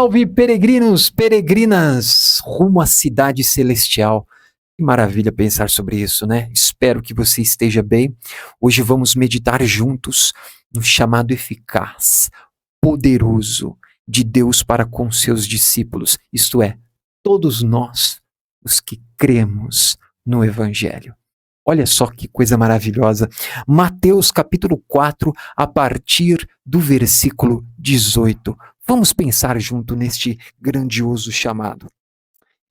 salve, peregrinos, peregrinas, rumo à cidade celestial. Que maravilha pensar sobre isso, né? Espero que você esteja bem. Hoje vamos meditar juntos no chamado eficaz, poderoso de Deus para com seus discípulos, isto é, todos nós, os que cremos no Evangelho. Olha só que coisa maravilhosa. Mateus capítulo 4, a partir do versículo 18. Vamos pensar junto neste grandioso chamado.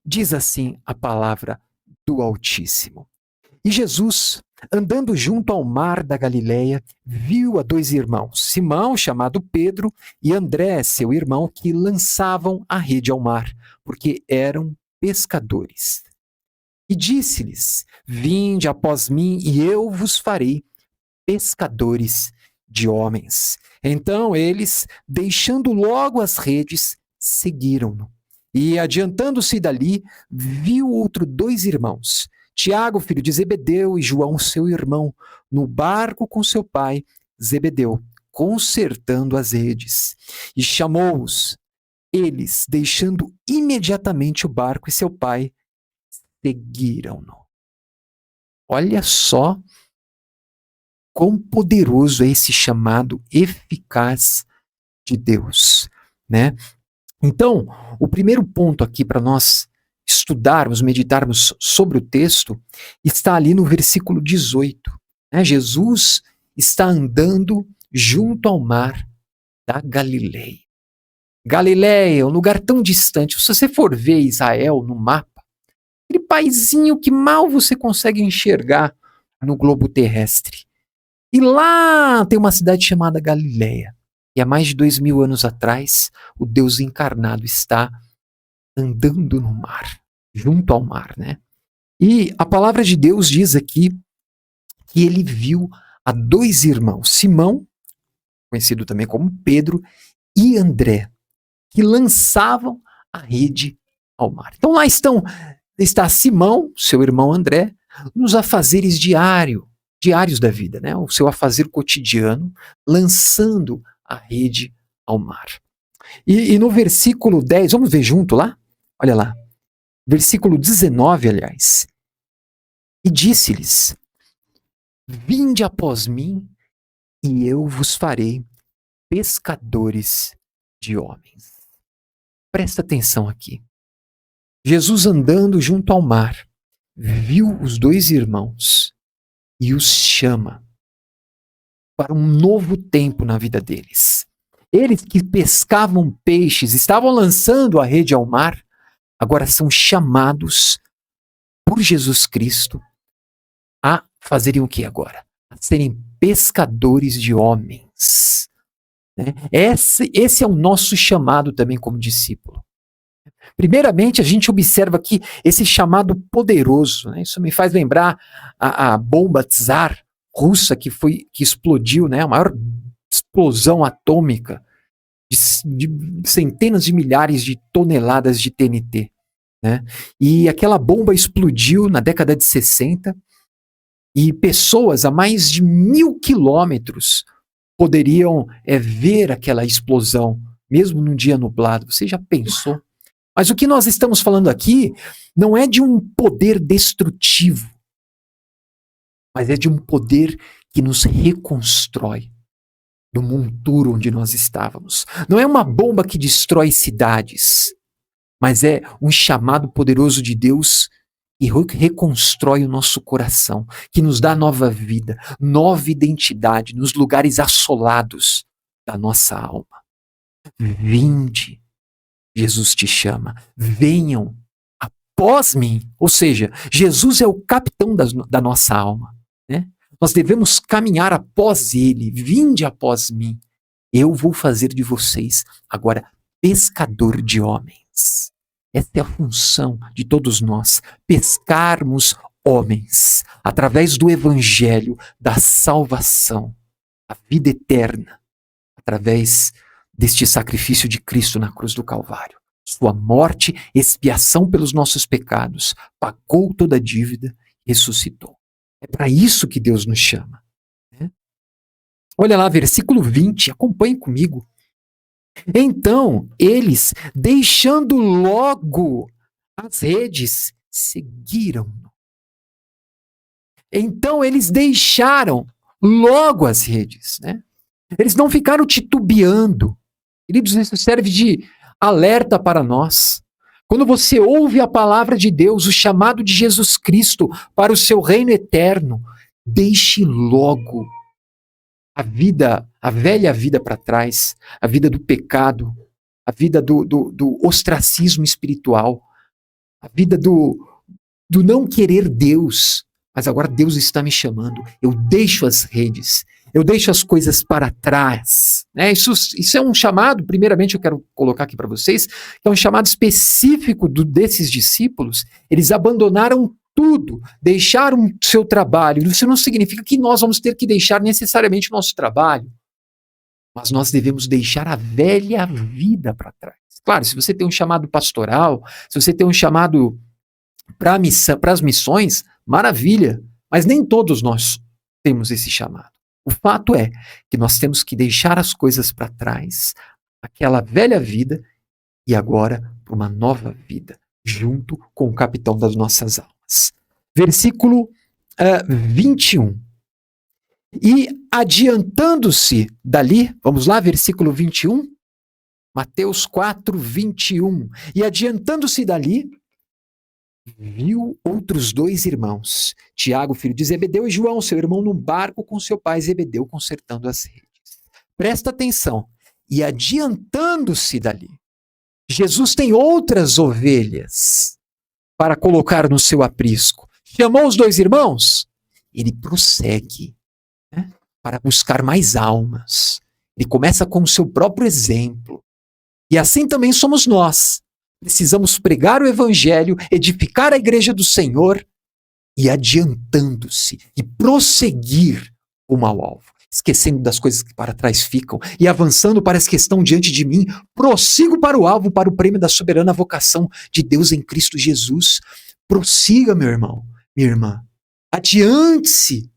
Diz assim a palavra do Altíssimo. E Jesus, andando junto ao mar da Galileia, viu a dois irmãos, Simão, chamado Pedro, e André, seu irmão, que lançavam a rede ao mar, porque eram pescadores. E disse-lhes: Vinde após mim, e eu vos farei pescadores de homens. Então eles, deixando logo as redes, seguiram-no. E adiantando-se dali, viu outros dois irmãos, Tiago, filho de Zebedeu, e João, seu irmão, no barco com seu pai, Zebedeu, consertando as redes. E chamou-os. Eles, deixando imediatamente o barco e seu pai, seguiram-no. Olha só quão poderoso é esse chamado eficaz de Deus, né? Então, o primeiro ponto aqui para nós estudarmos, meditarmos sobre o texto, está ali no versículo 18. Né? Jesus está andando junto ao mar da Galileia. Galileia, um lugar tão distante. Se você for ver Israel no mapa, aquele paizinho que mal você consegue enxergar no globo terrestre. E lá tem uma cidade chamada Galileia. E há mais de 2000 anos atrás, o Deus encarnado está andando no mar, junto ao mar, né? E a palavra de Deus diz aqui que ele viu a dois irmãos, Simão, conhecido também como Pedro, e André, que lançavam a rede ao mar. Então lá está Simão, seu irmão André, nos afazeres diários da vida, né? O seu afazer cotidiano, lançando a rede ao mar. E no versículo 10, vamos ver junto lá? Olha lá. Versículo 19, aliás. E disse-lhes: Vinde após mim, e eu vos farei pescadores de homens. Presta atenção aqui. Jesus andando junto ao mar, viu os dois irmãos e os chama para um novo tempo na vida deles. Eles que pescavam peixes, estavam lançando a rede ao mar, agora são chamados por Jesus Cristo a fazerem o que agora? A serem pescadores de homens. Esse é o nosso chamado também como discípulo. Primeiramente, a gente observa aqui esse chamado poderoso. Né? Isso me faz lembrar a bomba Tsar russa que explodiu, né? A maior explosão atômica de centenas de milhares de toneladas de TNT. Né? E aquela bomba explodiu na década de 60 e pessoas a mais de 1000 quilômetros poderiam ver aquela explosão, mesmo num dia nublado. Você já pensou? Mas o que nós estamos falando aqui não é de um poder destrutivo, mas é de um poder que nos reconstrói do monturo onde nós estávamos. Não é uma bomba que destrói cidades, mas é um chamado poderoso de Deus que reconstrói o nosso coração, que nos dá nova vida, nova identidade nos lugares assolados da nossa alma. Vinde. Jesus te chama, venham após mim. Ou seja, Jesus é o capitão da nossa alma. Né? Nós devemos caminhar após ele. Vinde após mim. Eu vou fazer de vocês agora pescador de homens. Essa é a função de todos nós, pescarmos homens através do evangelho, da salvação, a vida eterna, através deste sacrifício de Cristo na cruz do Calvário. Sua morte, expiação pelos nossos pecados, pagou toda a dívida e ressuscitou. É para isso que Deus nos chama. Né? Olha lá, versículo 20, acompanhe comigo. Então, eles, deixando logo as redes, seguiram-no. Então, eles deixaram logo as redes, né? Eles não ficaram titubeando. Queridos, isso serve de alerta para nós. Quando você ouve a palavra de Deus, o chamado de Jesus Cristo para o seu reino eterno, deixe logo a vida, a velha vida para trás, a vida do pecado, a vida do ostracismo espiritual, a vida do não querer Deus. Mas agora Deus está me chamando. Eu deixo as redes, eu deixo as coisas para trás. Né? Isso é um chamado, primeiramente eu quero colocar aqui para vocês, que é um chamado específico desses discípulos. Eles abandonaram tudo, deixaram o seu trabalho. Isso não significa que nós vamos ter que deixar necessariamente o nosso trabalho, mas nós devemos deixar a velha vida para trás. Claro, se você tem um chamado pastoral, se você tem um chamado para as missões, maravilha, mas nem todos nós temos esse chamado. O fato é que nós temos que deixar as coisas para trás, aquela velha vida, e agora para uma nova vida, junto com o capitão das nossas almas. Versículo 21. E adiantando-se dali, vamos lá, versículo 21, Mateus 4, 21. E adiantando-se dali, viu outros 2 irmãos, Tiago, filho de Zebedeu, e João, seu irmão, num barco com seu pai Zebedeu, consertando as redes. Presta atenção. E adiantando-se dali, Jesus tem outras ovelhas para colocar no seu aprisco. Chamou os 2 irmãos, ele prossegue, né, para buscar mais almas. Ele começa com o seu próprio exemplo. E assim também somos nós. Precisamos pregar o evangelho, edificar a igreja do Senhor e adiantando-se e prosseguir rumo ao alvo, esquecendo das coisas que para trás ficam e avançando para as que estão diante de mim, prossigo para o alvo, para o prêmio da soberana vocação de Deus em Cristo Jesus. Prossiga, meu irmão, minha irmã. Adiante-se.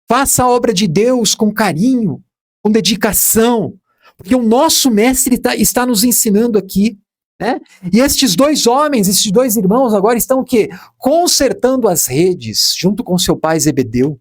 Faça a obra de Deus com carinho, com dedicação, porque o nosso mestre está nos ensinando aqui. Né? E estes 2 homens, estes 2 irmãos agora estão o quê? Consertando as redes, junto com seu pai Zebedeu.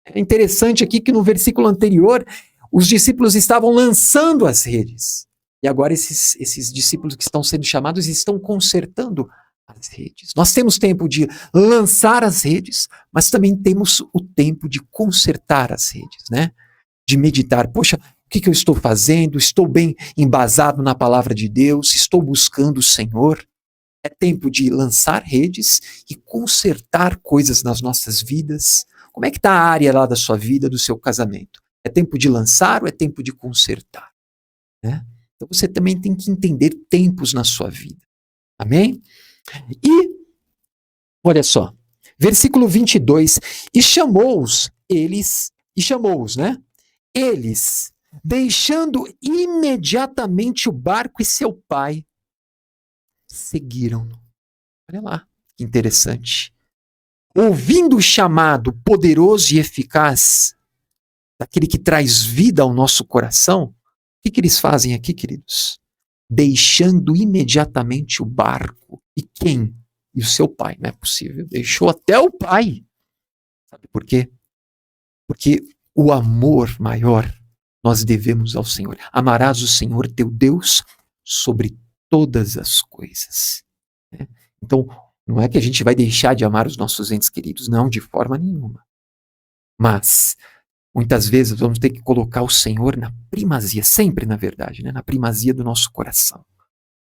É interessante aqui que no versículo anterior, os discípulos estavam lançando as redes. E agora esses discípulos que estão sendo chamados estão consertando as redes. Nós temos tempo de lançar as redes, mas também temos o tempo de consertar as redes, né? De meditar, poxa, o que eu estou fazendo? Estou bem embasado na palavra de Deus? Estou buscando o Senhor? É tempo de lançar redes e consertar coisas nas nossas vidas. Como é que está a área lá da sua vida, do seu casamento? É tempo de lançar ou é tempo de consertar? Né? Então você também tem que entender tempos na sua vida. Amém? E, olha só, versículo 22, e chamou-os, né? Eles, deixando imediatamente o barco e seu pai, seguiram-no. Olha lá, que interessante. Ouvindo o chamado poderoso e eficaz daquele que traz vida ao nosso coração, o que eles fazem aqui, queridos? Deixando imediatamente o barco. E quem? E o seu pai. Não é possível. Deixou até o pai. Sabe por quê? Porque o amor maior nós devemos ao Senhor. Amarás o Senhor teu Deus sobre todas as coisas. Então, não é que a gente vai deixar de amar os nossos entes queridos. Não, de forma nenhuma. Mas, muitas vezes, vamos ter que colocar o Senhor na primazia, sempre, na verdade, né? Na primazia do nosso coração.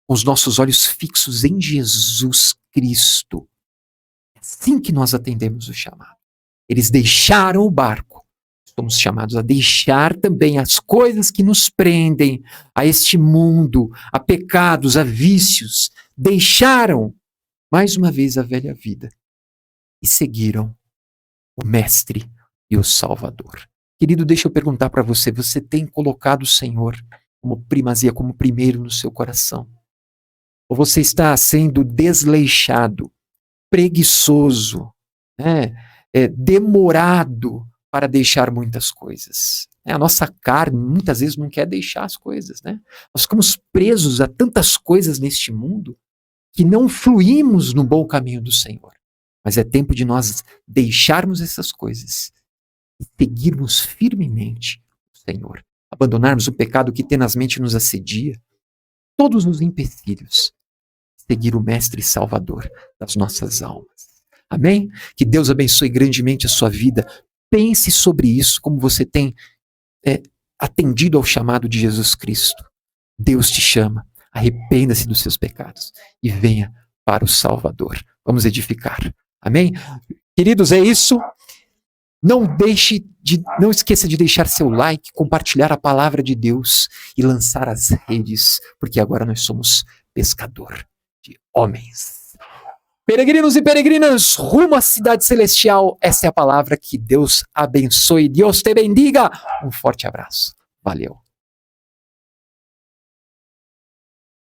Com os nossos olhos fixos em Jesus Cristo. É assim que nós atendemos o chamado. Eles deixaram o barco. Somos chamados a deixar também as coisas que nos prendem a este mundo, a pecados, a vícios. Deixaram, mais uma vez, a velha vida e seguiram o Mestre e o Salvador. Querido, deixa eu perguntar para você, você tem colocado o Senhor como primazia, como primeiro no seu coração? Ou você está sendo desleixado, preguiçoso, demorado para deixar muitas coisas? A nossa carne muitas vezes não quer deixar as coisas, né? Nós ficamos presos a tantas coisas neste mundo que não fluímos no bom caminho do Senhor. Mas é tempo de nós deixarmos essas coisas e seguirmos firmemente o Senhor. Abandonarmos o pecado que tenazmente nos assedia, todos os empecilhos, seguir o Mestre e Salvador das nossas almas. Amém? Que Deus abençoe grandemente a sua vida. Pense sobre isso, como você tem atendido ao chamado de Jesus Cristo. Deus te chama, arrependa-se dos seus pecados e venha para o Salvador. Vamos edificar. Amém? Queridos, é isso. Não esqueça de deixar seu like, compartilhar a palavra de Deus e lançar as redes, porque agora nós somos pescador de homens. Peregrinos e peregrinas, rumo à cidade celestial. Essa é a palavra. Que Deus abençoe. Deus te bendiga. Um forte abraço. Valeu.